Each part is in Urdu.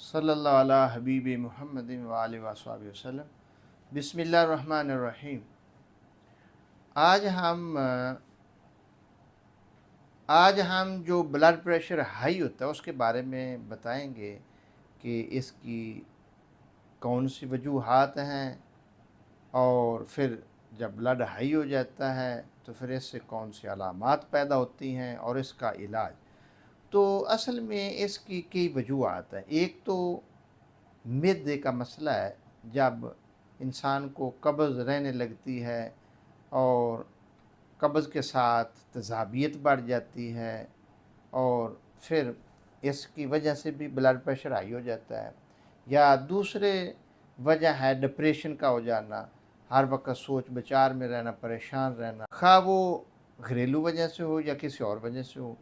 صلی اللہ علی حبیب محمد وآلہ وصحبہ وسلم۔ بسم اللہ الرحمن الرحیم۔ آج ہم جو بلڈ پریشر ہائی ہوتا ہے اس کے بارے میں بتائیں گے کہ اس کی کون سی وجوہات ہیں، اور پھر جب بلڈ ہائی ہو جاتا ہے تو پھر اس سے کون سی علامات پیدا ہوتی ہیں اور اس کا علاج۔ تو اصل میں اس کی کئی وجوہات ہیں۔ ایک تو معدے کا مسئلہ ہے، جب انسان کو قبض رہنے لگتی ہے اور قبض کے ساتھ تیزابیت بڑھ جاتی ہے، اور پھر اس کی وجہ سے بھی بلڈ پریشر ہائی ہو جاتا ہے۔ یا دوسرے وجہ ہے ڈپریشن کا ہو جانا، ہر وقت سوچ بچار میں رہنا، پریشان رہنا، خواہ وہ گھریلو وجہ سے ہو یا کسی اور وجہ سے ہو۔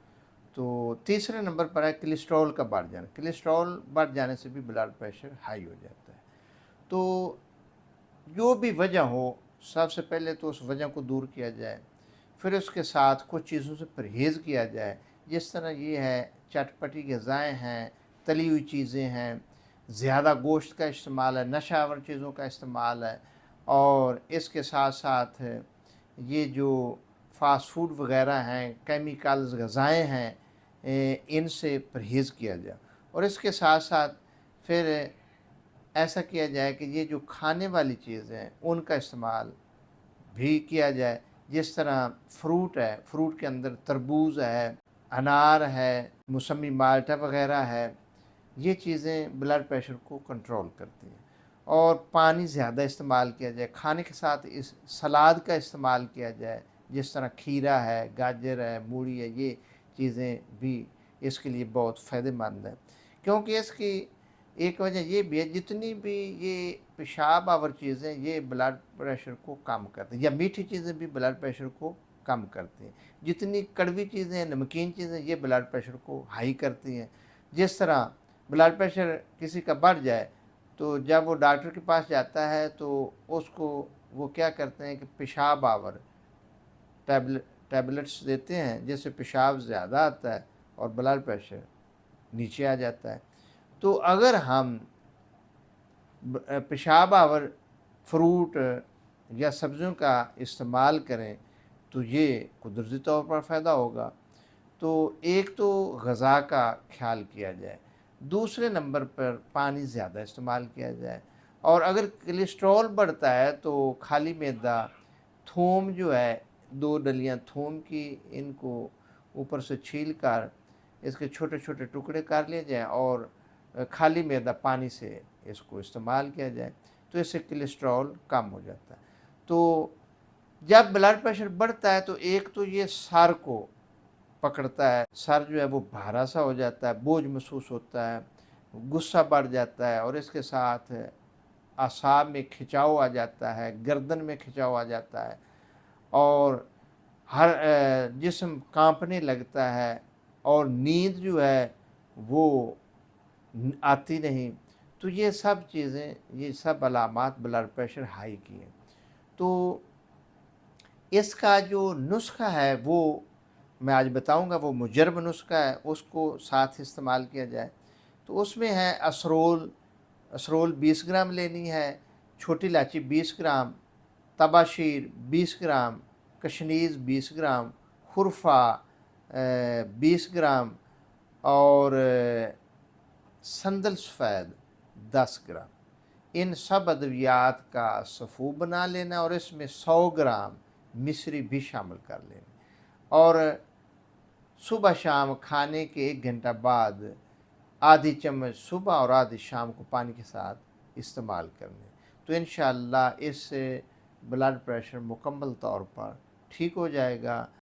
تو تیسرے نمبر پر ہے کولیسٹرول کا بڑھ جانا۔ کولیسٹرول بڑھ جانے سے بھی بلڈ پریشر ہائی ہو جاتا ہے۔ تو جو بھی وجہ ہو، سب سے پہلے تو اس وجہ کو دور کیا جائے، پھر اس کے ساتھ کچھ چیزوں سے پرہیز کیا جائے، جس طرح یہ ہے چٹپٹی غذائیں ہیں، تلی ہوئی چیزیں ہیں، زیادہ گوشت کا استعمال ہے، نشہ آور چیزوں کا استعمال ہے، اور اس کے ساتھ ساتھ یہ جو فاسٹ فوڈ وغیرہ ہیں، کیمیکلز غذائیں ہیں، ان سے پرہیز کیا جائے۔ اور اس کے ساتھ ساتھ پھر ایسا کیا جائے کہ یہ جو کھانے والی چیزیں ہیں ان کا استعمال بھی کیا جائے، جس طرح فروٹ ہے، فروٹ کے اندر تربوز ہے، انار ہے، موسمی مالٹا وغیرہ ہے، یہ چیزیں بلڈ پریشر کو کنٹرول کرتی ہیں۔ اور پانی زیادہ استعمال کیا جائے، کھانے کے ساتھ اس سلاد کا استعمال کیا جائے، جس طرح کھیرا ہے، گاجر ہے، مولی ہے، یہ چیزیں بھی اس کے لیے بہت فائدہ مند ہیں۔ کیونکہ اس کی ایک وجہ یہ بھی ہے، جتنی بھی یہ پیشاب آور چیزیں یہ بلڈ پریشر کو کم کرتی ہیں، یا میٹھی چیزیں بھی بلڈ پریشر کو کم کرتی ہیں، جتنی کڑوی چیزیں، نمکین چیزیں یہ بلڈ پریشر کو ہائی کرتی ہیں۔ جس طرح بلڈ پریشر کسی کا بڑھ جائے تو جب وہ ڈاکٹر کے پاس جاتا ہے تو اس کو وہ کیا کرتے ہیں کہ پیشاب آور ٹیبلٹس دیتے ہیں، جس سے پیشاب زیادہ آتا ہے اور بلڈ پریشر نیچے آ جاتا ہے۔ تو اگر ہم پیشاب آور فروٹ یا سبزیوں کا استعمال کریں تو یہ قدرتی طور پر فائدہ ہوگا۔ تو ایک تو غذا کا خیال کیا جائے، دوسرے نمبر پر پانی زیادہ استعمال کیا جائے، اور اگر کولیسٹرول بڑھتا ہے تو خالی معدہ تھوم جو ہے، 2 ڈلیاں تھوم کی، ان کو اوپر سے چھیل کر اس کے چھوٹے چھوٹے ٹکڑے کر لیے جائیں اور خالی معدہ پانی سے اس کو استعمال کیا جائے، تو اس سے کولیسٹرول کم ہو جاتا ہے۔ تو جب بلڈ پریشر بڑھتا ہے تو ایک تو یہ سر کو پکڑتا ہے، سر جو ہے وہ بھارا سا ہو جاتا ہے، بوجھ محسوس ہوتا ہے، غصہ بڑھ جاتا ہے، اور اس کے ساتھ اعصاب میں کھچاؤ آ جاتا ہے، گردن میں کھچاؤ آ جاتا ہے، اور ہر جسم کانپنے لگتا ہے، اور نیند جو ہے وہ آتی نہیں۔ تو یہ سب چیزیں، یہ سب علامات بلڈ پریشر ہائی کی ہیں۔ تو اس کا جو نسخہ ہے وہ میں آج بتاؤں گا، وہ مجرب نسخہ ہے، اس کو ساتھ استعمال کیا جائے۔ تو اس میں ہے اسرول 20 گرام لینی ہے، چھوٹی الائچی 20 گرام، تباشیر 20 گرام، کشنیز 20 گرام، خرفہ 20 گرام، اور سندل سفید 10 گرام۔ ان سب ادویات کا صفو بنا لینا، اور اس میں 100 گرام مصری بھی شامل کر لینا، اور صبح شام کھانے کے 1 گھنٹہ بعد آدھی چمچ صبح اور آدھی شام کو پانی کے ساتھ استعمال کرنے۔ تو انشاءاللہ اس سے بلڈ پریشر مکمل طور پر ٹھیک ہو جائے گا۔